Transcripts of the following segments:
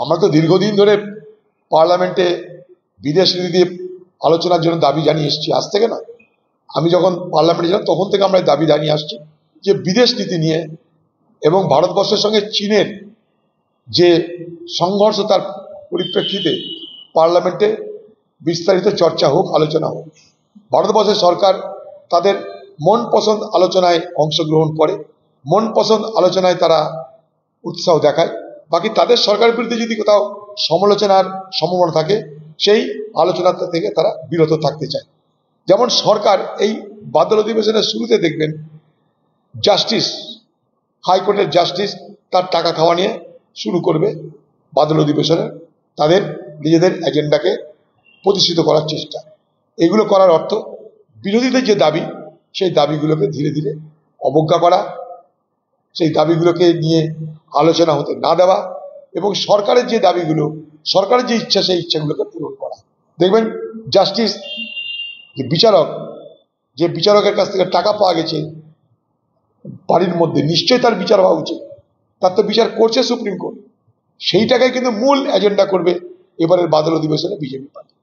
আমরা তো দীর্ঘদিন ধরে পার্লামেন্টে বিদেশ নীতি দিয়ে আলোচনার জন্য দাবি জানিয়ে এসেছি, আজ থেকে না। আমি যখন পার্লামেন্টে ছিলাম তখন থেকে আমরা দাবি জানিয়ে আসছি যে বিদেশ নীতি নিয়ে এবং ভারতবর্ষের সঙ্গে চীনের যে সংঘর্ষ, তার পরিপ্রেক্ষিতে পার্লামেন্টে বিস্তারিত চর্চা হোক, আলোচনা হোক। ভারতবর্ষের সরকার তাদের মন পছন্দ আলোচনায় অংশগ্রহণ করে, মন পছন্দ আলোচনায় তারা উৎসাহ দেখায়। বাকি তাদের সরকারের বিরুদ্ধে যদি কোথাও সমালোচনার সম্ভাবনা থাকে, সেই আলোচনা থেকে তারা বিরত থাকতে চায়। যেমন সরকার এই বাদল অধিবেশনের শুরুতে দেখবেন জাস্টিস, হাইকোর্টের জাস্টিস তার টাকা খাওয়া নিয়ে শুরু করবে বাদল অধিবেশনে তাদের নিজেদের এজেন্ডাকে প্রতিষ্ঠিত করার চেষ্টা। এগুলো করার অর্থ বিরোধীদের যে দাবি, সেই দাবিগুলোকে ধীরে ধীরে অবজ্ঞা করা, সেই দাবিগুলোকে নিয়ে আলোচনা হতে না দেওয়া, এবং সরকারের যে দাবিগুলো, সরকারের যে ইচ্ছা, সেই ইচ্ছাগুলোকে পূরণ করা। দেখবেন জাস্টিস, যে বিচারকের কাছ থেকে টাকা পাওয়া গেছে বাড়ির মধ্যে, নিশ্চয়ই তার বিচার হওয়া উচিত। তার তো বিচার করছে সুপ্রিম কোর্ট, সেই টাকায় কিন্তু মূল এজেন্ডা করবে এবারের বাদল অধিবেশনে বিজেপি পার্টি।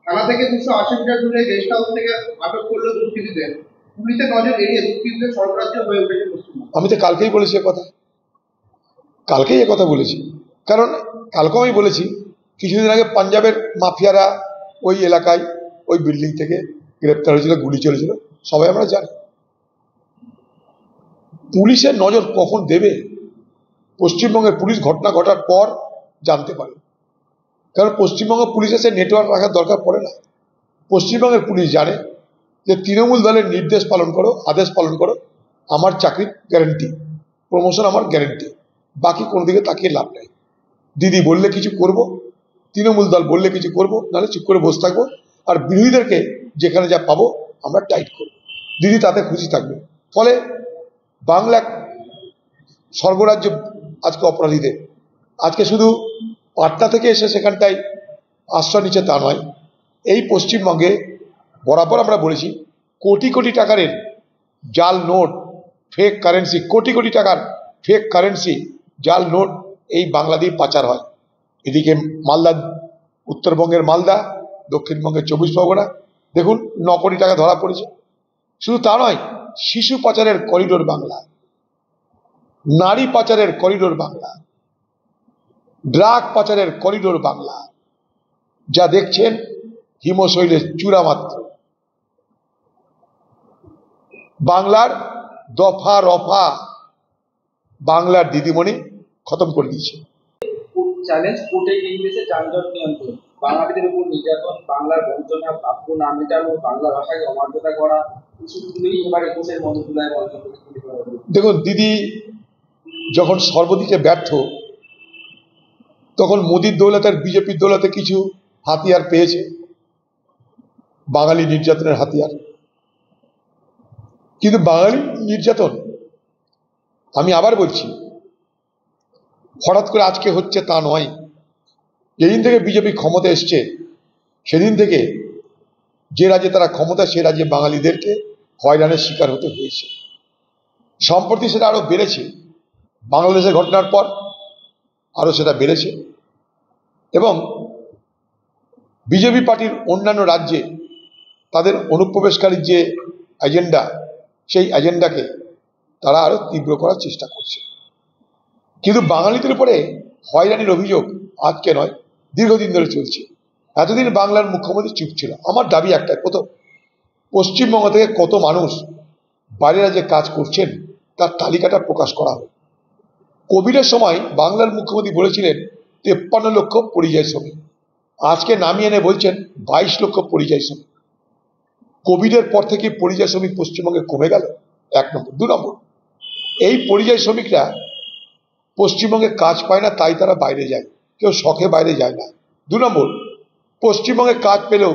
থানা থেকে 280 মিটার দূরে গেস্ট হাউস থেকে আটক করলো দুষ্কৃতীদের। পুলিশের নজর এড়িয়ে দুষ্কৃতীদের সর্বরাজ্য হয়ে উঠেছে পশ্চিমবঙ্গ। আমি তো কালকেই বলেছি কথা বলেছি। কারণ কালকেও আমি বলেছি, কিছুদিন আগে পাঞ্জাবের মাফিয়ারা ওই এলাকায় ওই বিল্ডিং থেকে গ্রেপ্তার হয়েছিল, গুলি চলেছিল, সবাই আমরা জানি। পুলিশের নজর কখন দেবে? পশ্চিমবঙ্গের পুলিশ ঘটনা ঘটার পর জানতে পারে। কারণ পশ্চিমবঙ্গের পুলিশের সে নেটওয়ার্ক রাখার দরকার পড়ে না। পশ্চিমবঙ্গের পুলিশ জানে যে তৃণমূল দলের নির্দেশ পালন করো, আদেশ পালন করো, আমার চাকরির গ্যারেন্টি, প্রমোশন আমার গ্যারেন্টি, বাকি কোনো দিকে তাকিয়ে লাভ নেই। দিদি বললে কিছু করব, তৃণমূল দল বললে কিছু করব, নাহলে চুপ করে বসে থাকবো, আর বিরোধীদেরকে যেখানে যা পাবো আমরা টাইট করব, দিদি তাতে খুশি থাকবে। ফলে বাংলা স্বর্গরাজ্য আজকে অপরাধীদের। আজকে শুধু পাটনা থেকে এসে সেখানটায় আশ্রয় নিচ্ছে তা নয়, এই পশ্চিমবঙ্গে বরাবর আমরা বলেছি কোটি কোটি টাকার জাল note, fake currency, crore crore টাকার ফেক কারেন্সি, জাল নোট এই বাংলা দিয়ে পাচার হয়। এদিকে মালদা, উত্তরবঙ্গের মালদা, দক্ষিণবঙ্গের 24 পরগনা, দেখুন 9 কোটি টাকা ধরা পড়েছে। শুধু তা নয়, শিশু পাচারের করিডোর বাংলা, নারী পাচারের করিডোর বাংলা, ড্রাগ পাচারের করিডোর বাংলা। যা দেখছেন হিমশৈলের চূড়া মাত্র। বাংলার দফা রফা বাংলার দিদিমণি খতম করে দিয়েছে। চ্যালেঞ্জ কোর্টে ইংলিশে যানজট নিয়ন্ত্রণ, বাঙালিদের উপর নির্যাতন, বাংলার বঞ্চনা, প্রাপ্য না মেটানো, বাংলা ভাষাকে অমর্যাদা করা, ইস্যুগুলোই এবার 21-এর মধ্যে জুলাই বন্ধ করে। দেখুন, দিদি যখন সর্বদিকে ব্যর্থ, তখন মোদির দৌলতে আর বিজেপির দৌলতে কিছু হাতিয়ার পেয়েছে, বাঙালি নির্যাতনের হাতিয়ার। কিন্তু বাঙালি নির্যাতন, আমি আবার বলছি, হঠাৎ করে আজকে হচ্ছে তা নয়। যেদিন থেকে বিজেপি ক্ষমতা এসছে, সেদিন থেকে যে রাজ্যে তারা ক্ষমতা, সে রাজ্যে বাঙালিদেরকে হয়রানের শিকার হতে হয়েছে। সম্প্রতি সেটা আরো বেড়েছে, বাংলাদেশের ঘটনার পর আরো সেটা বেড়েছে। এবং বিজেপি পার্টির অন্যান্য রাজ্যে তাদের অনুপ্রবেশকারীর যে এজেন্ডা, সেই এজেন্ডাকে তারা আরো তীব্র করার চেষ্টা করছে। কিন্তু বাঙালিদের উপরে হয়রানির অভিযোগ আজকে নয়, দীর্ঘদিন ধরে চলছে। এতদিন বাংলার মুখ্যমন্ত্রী চুপ ছিল। আমার দাবি একটাই, পশ্চিমবঙ্গ থেকে কত মানুষ বাইরে রাজ্যে কাজ করছেন তার তালিকাটা প্রকাশ করা হয়। কোভিডের সময় বাংলার মুখ্যমন্ত্রী বলেছিলেন 53 লক্ষ পরিযায়ী শ্রমিক, আজকে নামিয়ে এনে বলছেন 22 লক্ষ পরিযায়ী শ্রমিক। কোভিডের পর থেকে পরিযায়ী শ্রমিক পশ্চিমবঙ্গে কমে গেল, 1 নম্বর। 2 নম্বর, এই পরিযায়ী শ্রমিকরা পশ্চিমবঙ্গে কাজ পায় না, তাই তারা বাইরে যায়, কেউ শখে বাইরে যায় না। 2 নম্বর, পশ্চিমবঙ্গে কাজ পেলেও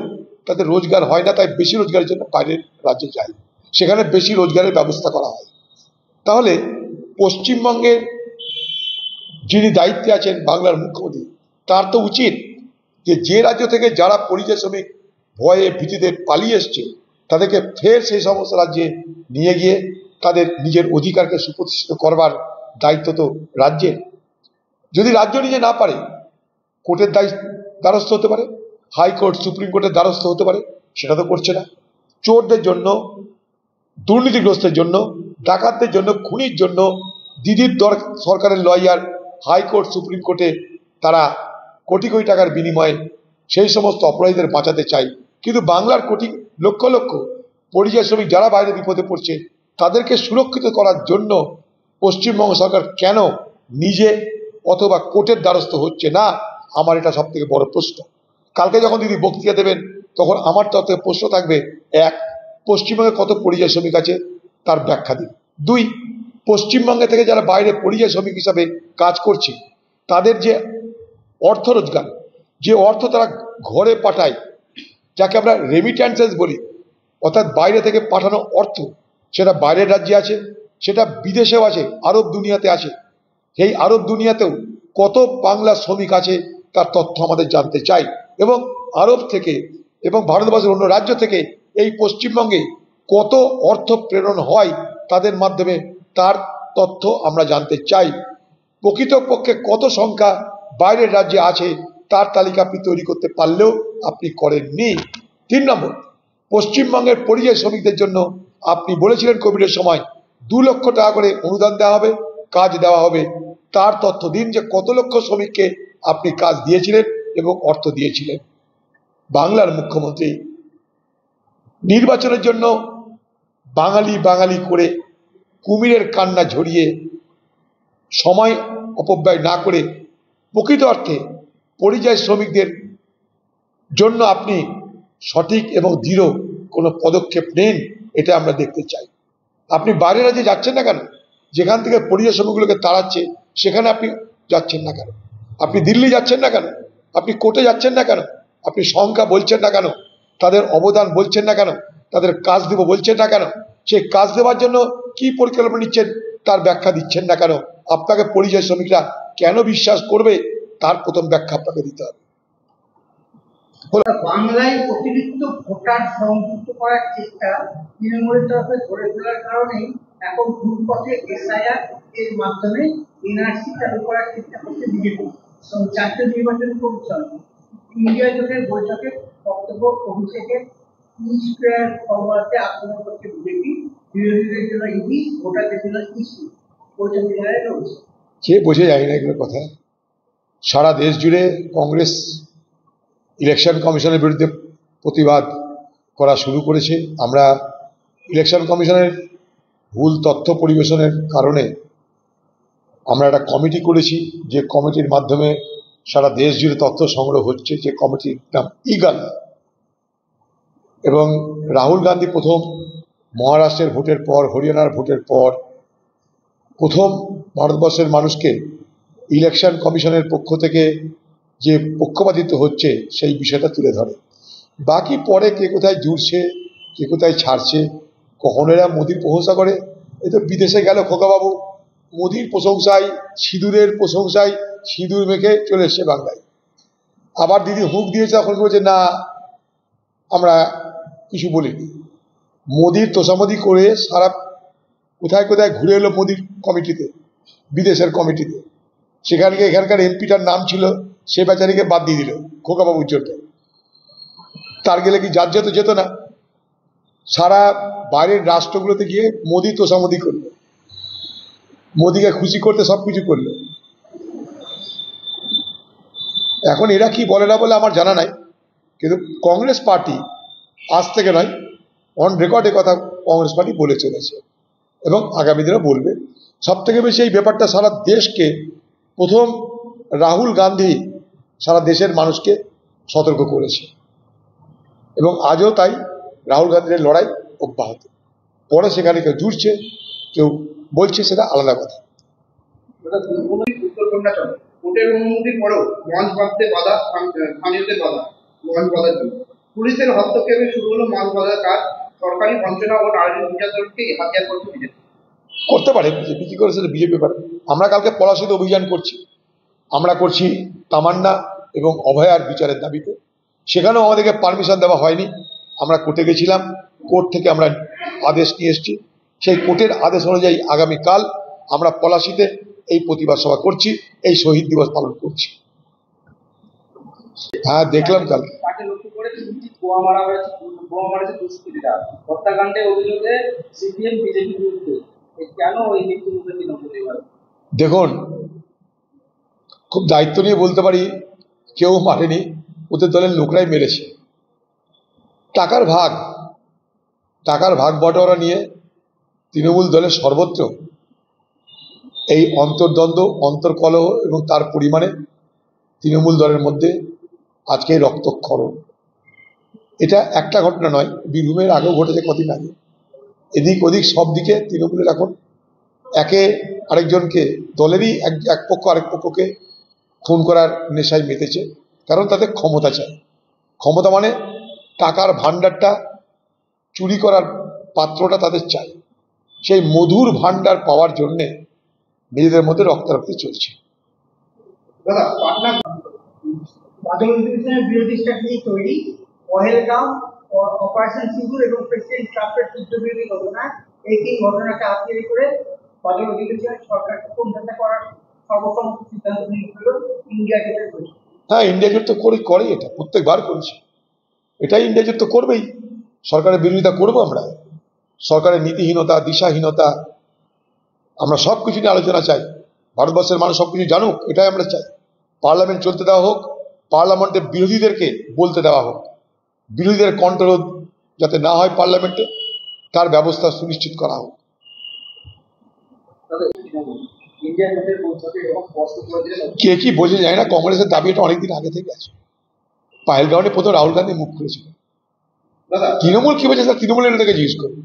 তাদের রোজগার হয় না, তাই বেশি রোজগারের জন্য বাইরের রাজ্যে যায়, সেখানে বেশি রোজগারের ব্যবস্থা করা হয়। তাহলে পশ্চিমবঙ্গের যিনি দায়িত্বে আছেন বাংলার মুখ্যমন্ত্রী, তার তো উচিত যে রাজ্য থেকে যারা পরিযায়ী শ্রমিক ভয়ে ভীতিতে পালিয়ে এসছে, তাদেরকে ফের সেই সমস্ত রাজ্যে নিয়ে গিয়ে তাদের নিজের অধিকারকে সুপ্রতিষ্ঠিত করবার দায়িত্ব তো রাজ্যের। যদি রাজ্য নিজে না পারে, কোর্টের দ্বারস্থ হতে পারে, হাইকোর্ট সুপ্রিম কোর্টের দ্বারস্থ হতে পারে, সেটা তো করছে না। চোরদের জন্য, দুর্নীতিগ্রস্তের জন্য, ডাকাতদের জন্য, খুনির জন্য দিদির সরকারের লয়ার হাইকোর্ট সুপ্রিম কোর্টে তারা কোটি কোটি টাকার বিনিময়ে সেই সমস্ত অপরাধীদের বাঁচাতে চায়। কিন্তু বাংলার কোটি লক্ষ লক্ষ পরিযায়ী শ্রমিক যারা বাইরে বিপদে পড়ছে তাদেরকে সুরক্ষিত করার জন্য পশ্চিমবঙ্গ সরকার কেন নিজে অথবা কোর্টের দ্বারস্থ হচ্ছে না? আমার এটা সব থেকে বড় প্রশ্ন। কালকে যখন দিদি বক্তৃতা দেবেন তখন আমার তরফ থেকে প্রশ্ন থাকবে, এক, পশ্চিমবঙ্গে কত পরিযায়ী শ্রমিক আছে তার ব্যাখ্যা দিন। দুই, পশ্চিমবঙ্গে থেকে যারা বাইরে পরিযায়ী শ্রমিক হিসাবে কাজ করছে তাদের যে অর্থ রোজগার, যে অর্থ তারা ঘরে পাঠায়, যাকে আমরা রেমিট্যান্সেস বলি, অর্থাৎ বাইরে থেকে পাঠানো অর্থ, সেটা বাইরের রাজ্যে আছে, সেটা বিদেশেও আছে, আরব দুনিয়াতে আছে। সেই আরব দুনিয়াতেও কত বাংলা শ্রমিক আছে তার তথ্য আমাদের জানতে চাই। এবং আরব থেকে এবং ভারতবর্ষের অন্য রাজ্য থেকে এই পশ্চিমবঙ্গে কত অর্থ প্রেরণ হয় তাদের মাধ্যমে, তার তথ্য আমরা জানতে চাই। প্রকৃতপক্ষে কত সংখ্যা বাইরের রাজ্যে আছে তার তালিকা আপনি তৈরি করতে পারলেও আপনি করেননি। 3 নম্বর, পশ্চিমবঙ্গের পরিযায়ী শ্রমিকদের জন্য আপনি বলেছিলেন কোভিডের সময় 2 লক্ষ টাকা করে অনুদান দেওয়া হবে, কাজ দেওয়া হবে। তার তথ্য দিন যে কত লক্ষ শ্রমিককে আপনি কাজ দিয়েছিলেন এবং অর্থ দিয়েছিলেন। বাংলার মুখ্যমন্ত্রী নির্বাচনের জন্য বাঙালি বাঙালি করে কুমিরের কান্না ঝরিয়ে সময় অপব্যয় না করে প্রকৃত অর্থে পরিযায়ী শ্রমিকদের জন্য আপনি সঠিক এবং দৃঢ় কোনো পদক্ষেপ নেন, এটা আমরা দেখতে চাই। আপনি বাইরের রাজ্যে যাচ্ছেন না কেন? যেখান থেকে পরিযায়ী শ্রমিকগুলোকে তাড়াচ্ছে সেখানে আপনি যাচ্ছেন না কেন? আপনি দিল্লি যাচ্ছেন না কেন? আপনি কোর্টে যাচ্ছেন না কেন? আপনি সংখ্যা বলছেন না কেন? তাদের অবদান বলছেন না কেন? তাদের কাজ দেব বলছেন না কেন? সেই কাজ দেওয়ার জন্য কি পরিকল্পনা নিচ্ছেন তার ব্যাখ্যা দিচ্ছেন না কেন? আপনাকে পরিযায়ী শ্রমিকরা কেন বিশ্বাস করবে তার প্রথম ব্যাখ্যা আপনাকে দিতে হবে। বাংলায় অতিরিক্ত ভোটার সংযুক্ত করার চেষ্টা তৃণমূলের তরফে ধরে ফেলার কারণেই এখন ঘুরপথে এসআইআর এর মাধ্যমে এনআরসি চালু করার চেষ্টা করছে বিজেপি এবং জাতীয় নির্বাচন কমিশন। ইন্ডিয়া জোটের বৈঠকে বক্তব্য অভিষেকের স্কোয়ার ফরওয়ার্ডে আক্রমণ করছে বিজেপি, বিরোধীদের জন্য ইডি, ভোটারদের জন্য ইস্যু বৈঠক রয়েছে। কে বোঝে যায় না এগুলো কথা। সারা দেশ জুড়ে কংগ্রেস ইলেকশন কমিশনের বিরুদ্ধে প্রতিবাদ করা শুরু করেছে। আমরা ইলেকশন কমিশনের ভুল তথ্য পরিবেশনের কারণে আমরা একটা কমিটি করেছি, যে কমিটির মাধ্যমে সারা দেশ জুড়ে তথ্য সংগ্রহ হচ্ছে, যে কমিটির নাম ইগাল। এবং রাহুল গান্ধী প্রথম মহারাষ্ট্রের ভোটের পর, হরিয়ানার ভোটের পর প্রথম ভারতবর্ষের মানুষকে ইলেকশন কমিশনের পক্ষ থেকে যে পক্ষপাতিত্ব হচ্ছে সেই বিষয়টা তুলে ধরে। বাকি পরে কে কোথায় জুড়ছে, কে কোথায় ছাড়ছে, কখনো এরা মোদির প্রশংসা করে। এ তো বিদেশে গেল খোকাবাবু, মোদির প্রশংসায়, সিঁদুরের প্রশংসায় সিঁদুর মেখে চলে এসছে বাংলায়। আবার দিদি হুঁক দিয়েছে, তখন বলছে না আমরা কিছু বলিনি। মোদির তোষামোদি করে সারা কোথায় কোথায় ঘুরে এলো মোদির কমিটিতে, বিদেশের কমিটিতে। সেখানকে এখানকার এমপিটার নাম ছিল, সে বেচারিকে বাদ দিয়ে দিল খোকাবাবুর জন্য। তার গেলে কি যার যেত যেত না? সারা বাইরের রাষ্ট্রগুলোতে গিয়ে মোদি তোষামোদি করলো, মোদিকে খুশি করতে সব কিছু করলো। এখন এরা কি বলে না বলে আমার জানা নাই, কিন্তু কংগ্রেস পার্টি আজ থেকে নয়, অন রেকর্ড এ কথা কংগ্রেস পার্টি বলে চলেছে এবং আগামী দিনে বলবে। সব থেকে বেশি এই ব্যাপারটা সারা দেশকে, প্রথম রাহুল গান্ধী সারা দেশের মানুষকে সতর্ক করেছে এবং আজও তাই রাহুল গান্ধীর লড়াই অব্যাহত। পরে সেখানে কেউ জুড়ছে, কেউ বলছে, সেটা আলাদা কথা। উত্তরকন্যা চলে কোর্টের অনুমতির পরেও লঞ্চ বাঁধতে বাধা, স্থানীয়দের বাধা লঞ্চ বাঁধার জন্য। পুলিশের হস্তক্ষেপে শুরু হলো মাছ বাঁধার কাজ। সরকারি বঞ্চনা ও নারী নির্যাতনকে হাতিয়ার করছে বিজেপি। করতে পারে বিজেপি, কি করে সেটা বিজেপি পারে। আমরা কালকে পলাশীতে অভিযান করছি, আমরা করছি তামান্না এবং অভয়ার বিচারের দাবিতে। সেখানেও আমাদেরকে পারমিশন দেওয়া হয়নি। আমরা কোর্টে গেছিলাম, কোর্ট থেকে আমরা আদেশ নিয়ে এসেছি সেই কোর্টের আদেশ অনুযায়ী আগামীকাল আমরা পলাশীতে এই প্রতিবাদ সভা করছি, এই শহীদ দিবস পালন করছি। হ্যাঁ, দেখলাম কাল। তাকে লক্ষ্য করে 3টি বোমা মারেছে দুষ্কৃতীরা। হত্যাকাণ্ডের অভিযোগে সিপিএম বিজেপির বিরুদ্ধে। কেন এই মৃত্যুর মুখে তৃণমূল এবার? দেখুন, খুব দায়িত্ব নিয়ে বলতে পারি, কেউ মারেনি, ওদের দলের লোকরাই মেরেছে। টাকার ভাগ বটোয়ারা নিয়ে তৃণমূল দলের সর্বত্র এই অন্তর্দ্বন্দ্ব, অন্তর্কলহ এবং তার পরিমাণে তৃণমূল দলের মধ্যে আজকে রক্তক্ষরণ। এটা একটা ঘটনা নয়, বীরভূমের আগেও ঘটেছে কদিন আগে। এদিক ওদিক সব দিকে তৃণমূলের এখন একে আরেকজনকে, দলেরই এক পক্ষ আরেক পক্ষকে খুন করার নেশায় মেতেছে, কারণ তাদের ক্ষমতা চাই। ক্ষমতা মানে টাকার ভাণ্ডারটা, চুরি করার পাত্রটা তাদের চাই। সেই মধুর ভাণ্ডার পাওয়ার জন্যে নিজেদের মধ্যে রক্তারক্তি চলছে। দাদা, পাটনা বাদল অধিবেশনের বিরোধী স্ট্র্যাটেজি তৈরি, পহেলগাঁও, অপারেশন সিঁদুর এবং প্রেসিডেন্ট ট্রাম্পের যুদ্ধবিরোধী ঘটনা, এই 3 ঘটনাকে আত্মীয় করে বাদল অধিবেশনে সরকারকে কোণঠাসা করার সর্বসম্মত সিদ্ধান্ত নিয়েছিল ইন্ডিয়া গেটের বৈঠক। হ্যাঁ, ইন্ডিয়া জোট তো করে এটা প্রত্যেকবার করেছে, এটাই ইন্ডিয়া জোট তো করবেই। সরকারের বিরোধিতা করবো আমরা, সরকারের নীতিহীনতা, দিশাহীনতা, আমরা সব কিছু নিয়ে আলোচনা চাই। ভারতবর্ষের মানুষ সব কিছু জানুক, এটাই আমরা চাই। পার্লামেন্ট চলতে দেওয়া হোক, পার্লামেন্টে বিরোধীদেরকে বলতে দেওয়া হোক, বিরোধীদের কণ্ঠরোধ যাতে না হয় পার্লামেন্টে, তার ব্যবস্থা সুনিশ্চিত করা হোক। ইন্ডিয়া জোটের বৈঠকে এরকম স্পষ্ট করে দিলেন। কে কি বোঝে যায় না, কংগ্রেসের দাবি এটা অনেকদিন আগে থেকে আছে। পাহেলগাঁওয়ে প্রথম রাহুল গান্ধী মুখ খুলেছিল। দাদা, তৃণমূল কি বোঝে, তৃণমূলের নেতাকে জিজ্ঞেস করুন।